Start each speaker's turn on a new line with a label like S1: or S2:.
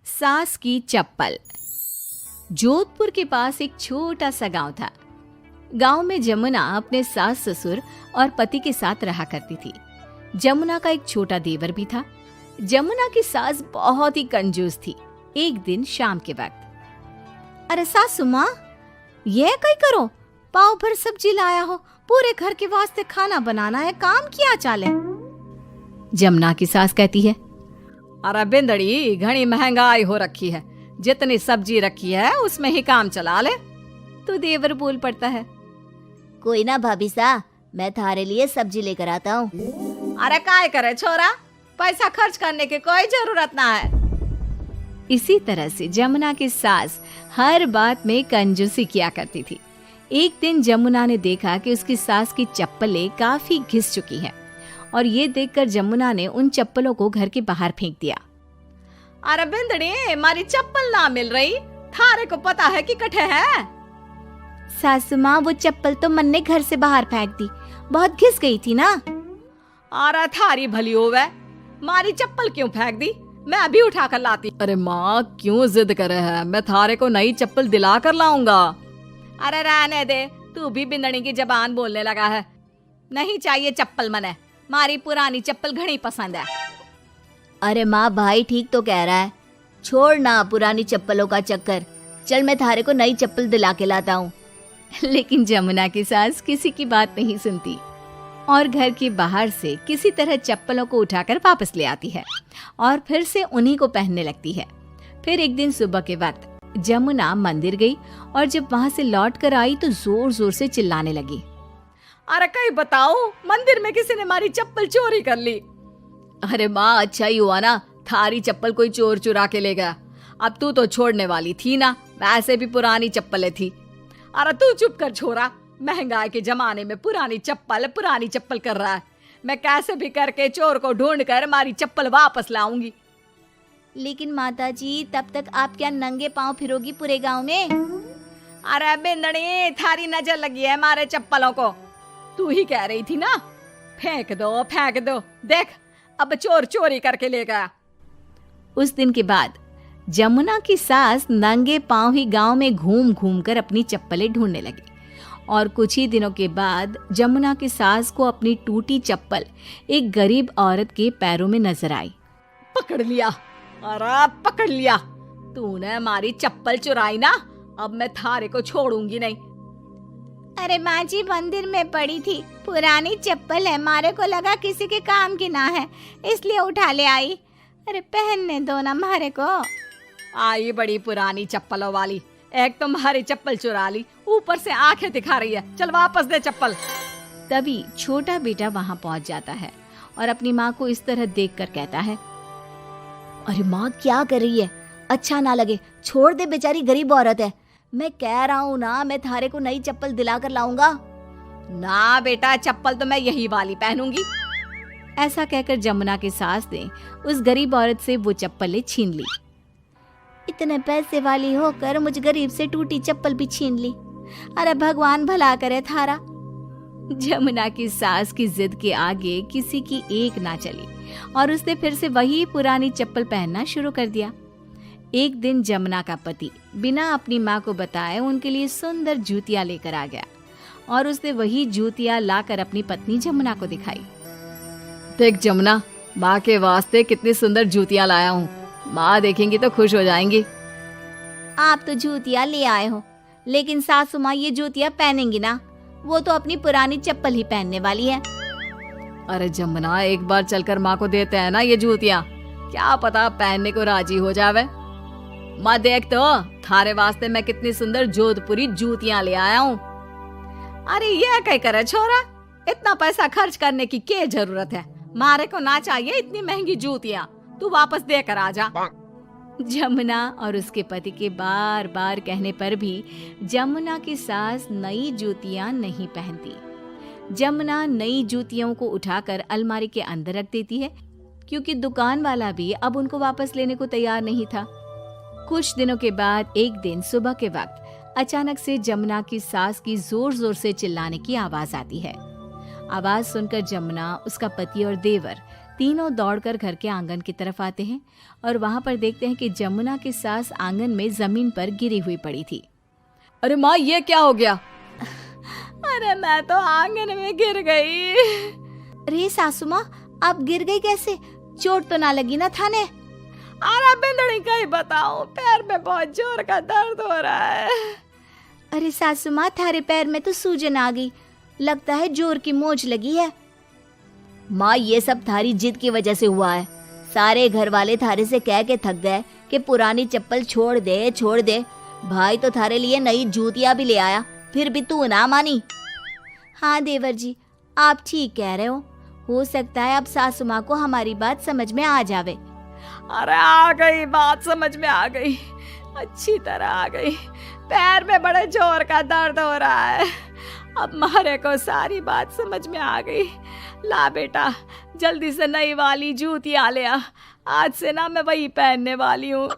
S1: सास की चप्पल। जोधपुर के पास एक छोटा सा गांव था। गांव में जमुना अपने सास ससुर और पति के साथ रहा करती थी। जमुना का एक छोटा देवर भी था। जमुना की सास बहुत ही कंजूस थी। एक दिन शाम के वक्त, अरे सासू माँ, ये कई करो, पाव भर सब्जी लाया हो, पूरे घर के वास्ते खाना बनाना है, काम किया चाले। जमुना की सास कहती है,
S2: अरे बिंदड़ी, घनी महंगाई हो रखी है, जितनी सब्जी रखी है उसमें ही काम चला ले।
S1: तो देवर बोल पड़ता है,
S3: कोई ना भाभी सा, मैं थारे लिए सब्जी लेकर आता हूँ।
S2: अरे काय करे छोरा, पैसा खर्च करने की कोई जरूरत ना है।
S1: इसी तरह से जमुना की सास हर बात में कंजूसी किया करती थी। एक दिन जमुना ने देखा कि उसकी सास की चप्पलें काफी घिस चुकी हैं और ये देखकर जमुना ने उन चप्पलों को घर के बाहर फेंक दिया।
S2: अरे बिंदड़ी, मारी चप्पल ना मिल रही, थारे को पता है कि कठे है।
S3: सासू माँ, वो चप्पल तो मन ने घर से बाहर फेंक दी, बहुत घिस गई थी ना।
S2: अरे थारी भली होवे, मारी चप्पल क्यों फेंक दी, मैं अभी उठा कर लाती।
S4: अरे माँ, क्यों जिद करे है, मैं थारे को नई चप्पल दिला कर लाऊंगा।
S2: अरे रहने दे, तू भी बिंदड़ी की जबान बोलने लगा है। नहीं चाहिए चप्पल मने, मारी पुरानी चप्पल घनी पसंद है।
S3: अरे माँ, भाई ठीक तो कह रहा है, छोड़ ना पुरानी चप्पलों का चक्कर, चल मैं थारे को नई चप्पल दिला के लाता हूँ।
S1: लेकिन जमुना की सास किसी की बात नहीं सुनती और घर के बाहर से किसी तरह चप्पलों को उठाकर वापस ले आती है और फिर से उन्हीं को पहनने लगती है। फिर एक दिन सुबह के वक्त जमुना मंदिर गई और जब वहां से लौट कर आई तो जोर जोर से चिल्लाने लगी,
S2: अरे कहीं बताओ, मंदिर में किसी ने हमारी चप्पल चोरी कर ली।
S4: अरे माँ, अच्छा ही हुआ ना, थारी चप्पल कोई चोर चुरा के ले गया। अब तू तो छोड़ने वाली थी ना, वैसे भी पुरानी चप्पलें थी।
S2: अरे तू चुप कर छोरा, महंगाई के जमाने में पुरानी चप्पल कर रहा है। मैं कैसे भी करके चोर को ढूंढ कर हमारी चप्पल वापस लाऊंगी।
S3: लेकिन माताजी, तब तक आप क्या नंगे पांव फिरोगी पूरे गांव में?
S2: अरे बिंदड़ी, थारी नजर लगी है हमारे चप्पलों को, तू ही कह रही थी ना, फेंक दो, देख अब चोर चोरी करके ले गया।
S1: उस दिन के बाद जमुना की सास नंगे पांव ही गांव में घूम घूम कर अपनी चप्पलें ढूंढने लगी और कुछ ही दिनों के बाद जमुना की सास को अपनी टूटी चप्पल एक गरीब औरत के पैरों में नजर आई।
S2: पकड़ लिया, अरे पकड़ लिया, तूने हमारी चप्पल चुराई ना, अब मैं थारे को छोड़ूंगी नहीं।
S3: अरे माँ जी, मंदिर में पड़ी थी, पुरानी चप्पल है, मारे को लगा किसी के काम की ना है, इसलिए उठा ले आई। अरे पहनने दो ना मारे को।
S2: आई बड़ी पुरानी चप्पलों वाली, एक तो हमारी चप्पल चुरा ली, ऊपर से आंखें दिखा रही है, चल वापस दे चप्पल।
S1: तभी छोटा बेटा वहां पहुंच जाता है और अपनी माँ को इस तरह देखकर कहता है,
S3: अरे माँ, क्या कर रही है, अच्छा ना लगे, छोड़ दे, बेचारी गरीब औरत है। मैं कह रहा हूँ ना, मैं थारे को नई चप्पल दिला कर लाऊंगा।
S2: ना बेटा, चप्पल तो मैं यही वाली पहनूंगी।
S1: ऐसा कहकर जमुना की सास ने उस गरीब औरत से वो चप्पलें छीन ली।
S3: इतने पैसे वाली होकर मुझ गरीब से टूटी चप्पल भी छीन ली। अरे भगवान भला करे थारा।
S1: जमुना की सास की जिद के आगे किसी की एक ना चली और उसने फिर से वही पुरानी चप्पल पहनना शुरू कर दिया। एक दिन जमुना का पति बिना अपनी माँ को बताए उनके लिए सुंदर जूतियां लेकर आ गया और उसने वही जूतियां लाकर अपनी पत्नी जमुना को दिखाई।
S4: देख जमुना, माँ के वास्ते कितनी सुंदर जूतियां लाया हूँ, माँ देखेंगी तो खुश हो जाएंगी।
S3: आप तो जूतियां ले आए हो, लेकिन सासू माँ ये जूतियां पहनेंगी ना, वो तो अपनी पुरानी चप्पल ही पहनने वाली है।
S4: अरे जमुना, एक बार चलकर माँ को देते हैं ना ये जूतियां, क्या पता पहनने को राजी हो जावे। माँ देख तो, थारे वास्ते मैं कितनी सुंदर जोधपुरी जूतियां ले आया हूँ।
S2: अरे ये क्या करे छोरा, इतना पैसा खर्च करने की क्या जरूरत है, मारे को ना चाहिए इतनी महंगी जूतियां, तू वापस देकर आ जा।
S1: जमुना और उसके पति के बार बार कहने पर भी जमुना की सास नई जूतियां नहीं पहनती। जमुना नई जूतियों को उठाकर अलमारी के अंदर रख देती है क्योंकि दुकान वाला भी अब उनको वापस लेने को तैयार नहीं था। कुछ दिनों के बाद एक दिन सुबह के वक्त अचानक से जमुना की सास की जोर जोर से चिल्लाने की आवाज आती है। आवाज सुनकर जमुना, उसका पति और देवर तीनों दौड़कर घर के आंगन की तरफ आते हैं और वहां पर देखते हैं कि जमुना की सास आंगन में जमीन पर गिरी हुई पड़ी थी।
S4: अरे माँ, ये क्या हो गया?
S2: अरे मैं तो आंगन में गिर गई।
S3: अरे सासू माँ, आप गिर गई कैसे? चोट तो ना लगी ना थाने?
S2: अरे बिंदड़ी कहीं बताओ, पैर में बहुत जोर का दर्द हो रहा है।
S3: अरे सासू माँ, थारे पैर में तो सूजन आ गई, लगता है जोर की मोच लगी है।
S5: माँ, ये सब थारी जिद की वजह से हुआ है। सारे घर वाले थारे से कह के थक गए कि पुरानी चप्पल छोड़ दे छोड़ दे। भाई तो थारे लिए नई जूतियां भी ले आया, फिर भी तू ना मानी।
S3: हाँ देवर जी, आप ठीक कह रहे हो सकता है अब सासू माँ को हमारी बात समझ में आ जावे।
S2: अरे आ गई, बात समझ में आ गई, अच्छी तरह आ गई। पैर में बड़े जोर का दर्द हो रहा है। अब मारे को सारी बात समझ में आ गई। ला बेटा, जल्दी से नई वाली जूतियां ले आ, आज से ना मैं वही पहनने वाली हूँ।